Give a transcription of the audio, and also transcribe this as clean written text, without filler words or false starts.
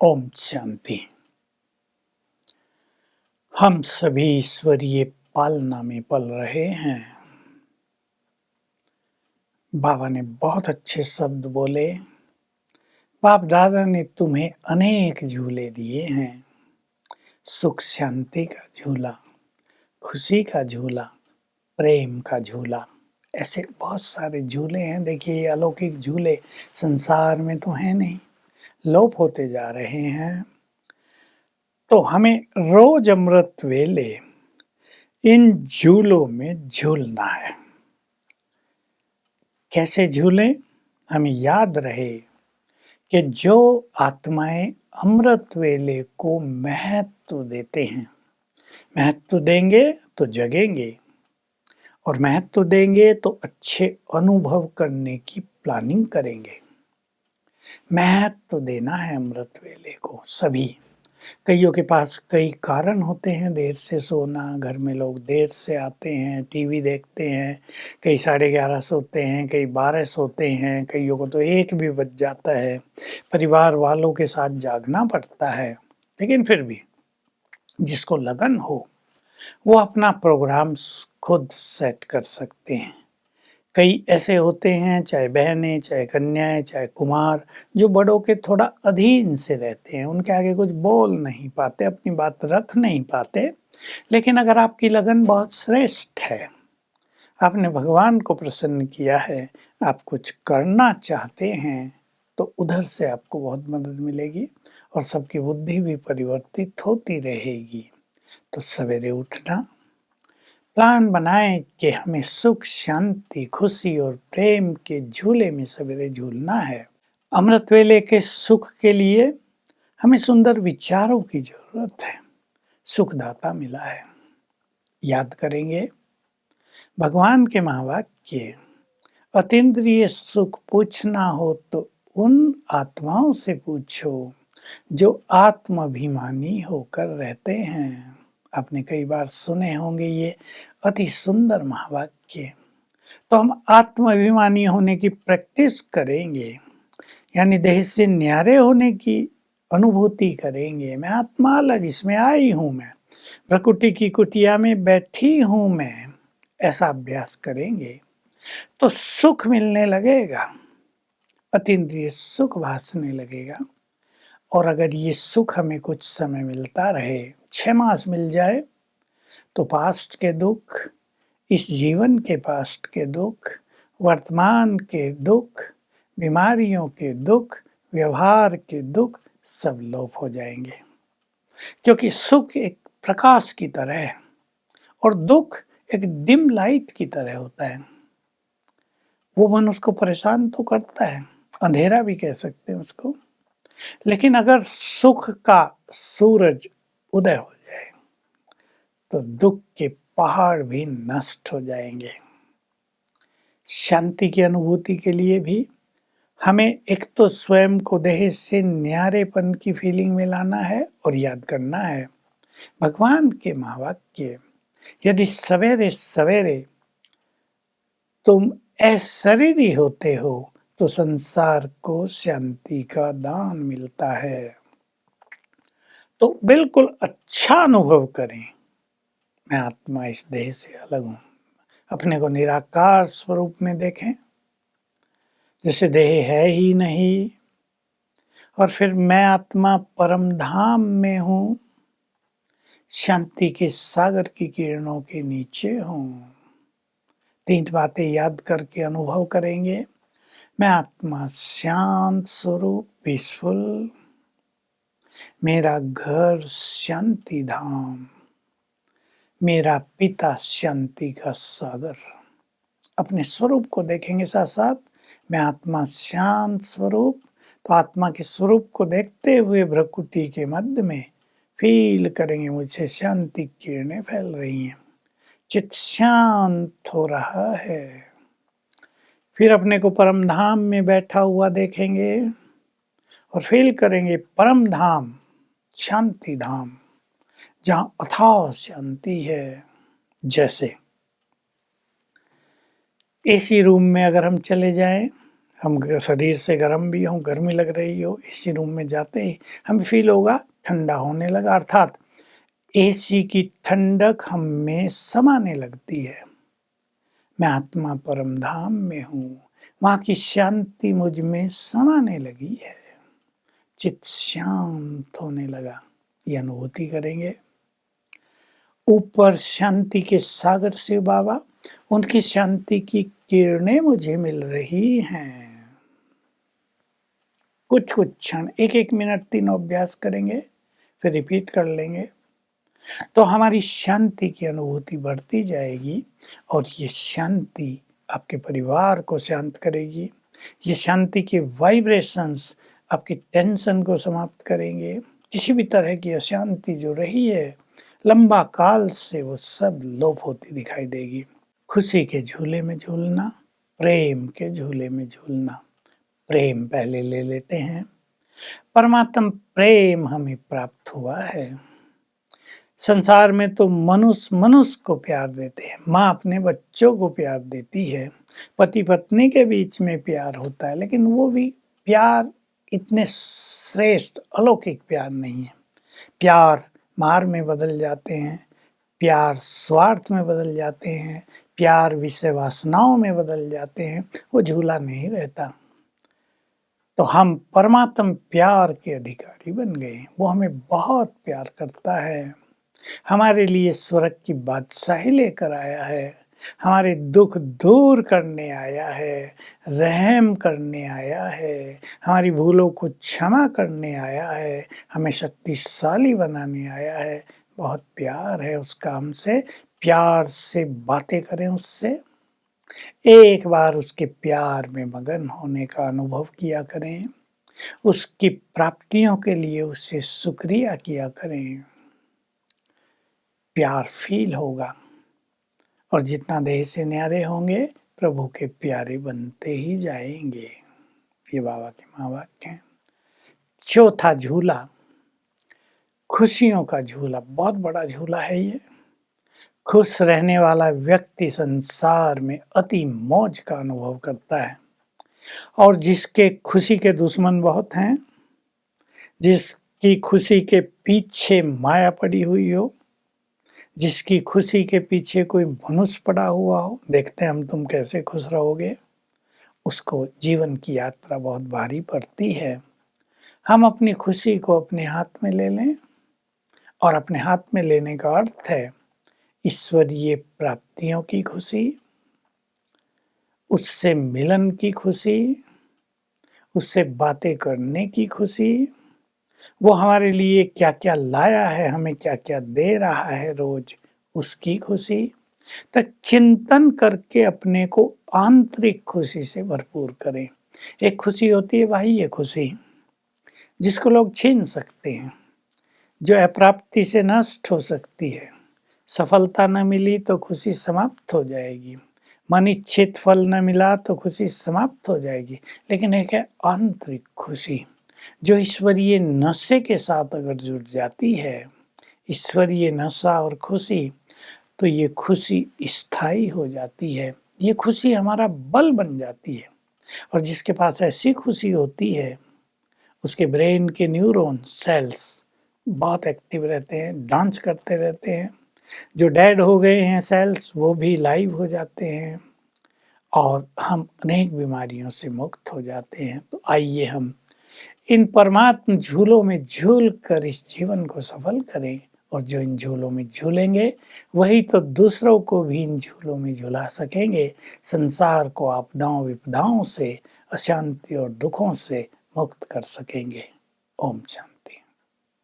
ओम शांति। हम सभी ईश्वरीय पालना में पल रहे हैं। बाबा ने बहुत अच्छे शब्द बोले। बाप दादा ने तुम्हें अनेक झूले दिए हैं। सुख शांति का झूला, खुशी का झूला, प्रेम का झूला, ऐसे बहुत सारे झूले हैं। देखिए, ये अलौकिक झूले संसार में तो हैं नहीं, लोप होते जा रहे हैं। तो हमें रोज अमृत वेले इन झूलों में झूलना है। कैसे झूले? हमें याद रहे कि जो आत्माएं अमृत वेले को महत्व देते हैं, महत्व देंगे तो जगेंगे, और महत्व देंगे तो अच्छे अनुभव करने की प्लानिंग करेंगे। महत्व देना है अमृत वेले को। सभी कईयों के पास कई कारण होते हैं, देर से सोना, घर में लोग देर से आते हैं, टीवी देखते हैं, कई 11:30 सोते हैं, कई 12 सोते हैं, कईयों को तो 1 भी बज जाता है। परिवार वालों के साथ जागना पड़ता है, लेकिन फिर भी जिसको लगन हो वो अपना प्रोग्राम खुद सेट कर सकते हैं। कई ऐसे होते हैं, चाहे बहनें, चाहे कन्याएं, चाहे कुमार, जो बड़ों के थोड़ा अधीन से रहते हैं, उनके आगे कुछ बोल नहीं पाते, अपनी बात रख नहीं पाते। लेकिन अगर आपकी लगन बहुत श्रेष्ठ है, आपने भगवान को प्रसन्न किया है, आप कुछ करना चाहते हैं, तो उधर से आपको बहुत मदद मिलेगी और सबकी बुद्धि भी परिवर्तित होती रहेगी। तो सवेरे उठना, प्लान बनाएं कि हमें सुख, शांति, खुशी और प्रेम के झूले में सवेरे झूलना है। अमृत वेले के सुख के लिए हमें सुंदर विचारों की जरूरत है। सुखदाता मिला है। याद करेंगे भगवान के महावाक्य, अतीन्द्रिय सुख पूछना हो तो उन आत्माओं से पूछो जो आत्माभिमानी होकर रहते हैं। आपने कई बार सुने होंगे ये अति सुंदर महावाक्य। तो हम आत्माभिमानी होने की प्रैक्टिस करेंगे, यानी देह से न्यारे होने की अनुभूति करेंगे। मैं आत्मा अलग, इसमें आई हूँ, मैं प्रकृति की कुटिया में बैठी हूँ, मैं ऐसा अभ्यास करेंगे तो सुख मिलने लगेगा, अतीन्द्रिय सुख भासने लगेगा। और अगर ये सुख हमें कुछ समय मिलता रहे, 6 मास मिल जाए, तो पास्ट के दुख, इस जीवन के पास्ट के दुख, वर्तमान के दुख, बीमारियों के दुख, व्यवहार के दुख सब लोप हो जाएंगे। क्योंकि सुख एक प्रकाश की तरह है और दुख एक डिम लाइट की तरह होता है। वो मन उसको परेशान तो करता है, अंधेरा भी कह सकते हैं उसको। लेकिन अगर सुख का सूरज उदय हो जाए तो दुख के पहाड़ भी नष्ट हो जाएंगे। शांति की अनुभूति के लिए भी हमें एक तो स्वयं को देह से न्यारेपन की फीलिंग में लाना है और याद करना है भगवान के महावाक्य, यदि सवेरे सवेरे तुम अशरीरी होते हो तो संसार को शांति का दान मिलता है। तो बिल्कुल अच्छा अनुभव करें, मैं आत्मा इस देह से अलग हूँ। अपने को निराकार स्वरूप में देखें, जैसे देह है ही नहीं, और फिर मैं आत्मा परम धाम में हूँ, शांति के सागर की किरणों के नीचे हूँ। 3 बातें याद करके अनुभव करेंगे। मैं आत्मा शांत स्वरूप, पीसफुल, मेरा घर शांति धाम, मेरा पिता शांति का सागर। अपने स्वरूप को देखेंगे साथ साथ। मैं आत्मा शांत स्वरूप, तो आत्मा के स्वरूप को देखते हुए प्रकृति के मध्य में फील करेंगे मुझसे शांति किरणें फैल रही हैं, चित्त शांत हो रहा है। फिर अपने को परम धाम में बैठा हुआ देखेंगे और फील करेंगे परम धाम, शांति धाम, जहां अथाह शांति है। जैसे एसी रूम में अगर हम चले जाएं, हम शरीर से गर्म भी हों, गर्मी लग रही हो, एसी रूम में जाते ही हमें फील होगा ठंडा होने लगा, अर्थात एसी की ठंडक हम में समाने लगती है। मैं आत्मा परम धाम में हूँ, वहाँ की शांति मुझ में समाने लगी है, चित्त शांत होने लगा, ये अनुभूति करेंगे। ऊपर शांति के सागर शिव बाबा, उनकी शांति की किरणें मुझे मिल रही हैं। कुछ कुछ क्षण, एक एक मिनट तीनों अभ्यास करेंगे, फिर रिपीट कर लेंगे, तो हमारी शांति की अनुभूति बढ़ती जाएगी और ये शांति आपके परिवार को शांत करेगी। ये शांति के वाइब्रेशंस आपकी टेंशन को समाप्त करेंगे। किसी भी तरह की अशांति जो रही है लंबा काल से, वो सब लोप होती दिखाई देगी। खुशी के झूले में झूलना, प्रेम के झूले में झूलना। प्रेम पहले ले लेते हैं। परमात्म प्रेम हमें प्राप्त हुआ है। संसार में तो मनुष्य मनुष्य को प्यार देते हैं, माँ अपने बच्चों को प्यार देती है, पति पत्नी के बीच में प्यार होता है, लेकिन वो भी प्यार इतने श्रेष्ठ अलौकिक प्यार नहीं है। प्यार मार में बदल जाते हैं, प्यार स्वार्थ में बदल जाते हैं, प्यार विषय वासनाओं में बदल जाते हैं, वो झूला नहीं रहता। तो हम परमात्म प्यार के अधिकारी बन गए। वो हमें बहुत प्यार करता है, हमारे लिए स्वर्ग की बादशाही लेकर आया है, हमारे दुख दूर करने आया है, रहम करने आया है, हमारी भूलों को क्षमा करने आया है, हमें शक्तिशाली बनाने आया है। बहुत प्यार है उसका हमसे, प्यार से बातें करें उससे, एक बार उसके प्यार में मगन होने का अनुभव किया करें, उसकी प्राप्तियों के लिए उससे शुक्रिया किया करें। प्यार फील होगा और जितना देह से न्यारे होंगे प्रभु के प्यारे बनते ही जाएंगे। ये बाबा के महावाक्य हैं। चौथा झूला, खुशियों का झूला, बहुत बड़ा झूला है ये। खुश रहने वाला व्यक्ति संसार में अति मौज का अनुभव करता है, और जिसके खुशी के दुश्मन बहुत हैं, जिसकी खुशी के पीछे माया पड़ी हुई हो, जिसकी खुशी के पीछे कोई मनुष्य पड़ा हुआ हो, देखते हैं हम तुम कैसे खुश रहोगे, उसको जीवन की यात्रा बहुत भारी पड़ती है। हम अपनी खुशी को अपने हाथ में ले लें, और अपने हाथ में लेने का अर्थ है ईश्वरीय प्राप्तियों की खुशी, उससे मिलन की खुशी, उससे बातें करने की खुशी, वो हमारे लिए क्या क्या लाया है, हमें क्या क्या दे रहा है रोज, उसकी खुशी। तो चिंतन करके अपने को आंतरिक खुशी से भरपूर करें। एक खुशी होती है बाह्य खुशी, जिसको लोग छीन सकते हैं, जो अप्राप्ति से नष्ट हो सकती है। सफलता न मिली तो खुशी समाप्त हो जाएगी, मनिच्छित फल न मिला तो खुशी समाप्त हो जाएगी। लेकिन एक है आंतरिक खुशी, जो ईश्वरीय नशे के साथ अगर जुड़ जाती है, ईश्वरीय नशा और खुशी, तो ये खुशी स्थायी हो जाती है। ये खुशी हमारा बल बन जाती है। और जिसके पास ऐसी खुशी होती है, उसके ब्रेन के न्यूरॉन सेल्स बहुत एक्टिव रहते हैं, डांस करते रहते हैं। जो डेड हो गए हैं सेल्स, वो भी लाइव हो जाते हैं, और हम अनेक बीमारियों से मुक्त हो जाते हैं। तो आइए हम इन परमात्म झूलों में झूल कर इस जीवन को सफल करें, और जो इन झूलों में झूलेंगे वही तो दूसरों को भी इन झूलों में झुला सकेंगे, संसार को आपदाओं विपदाओं से, अशांति और दुखों से मुक्त कर सकेंगे। ओम शांति।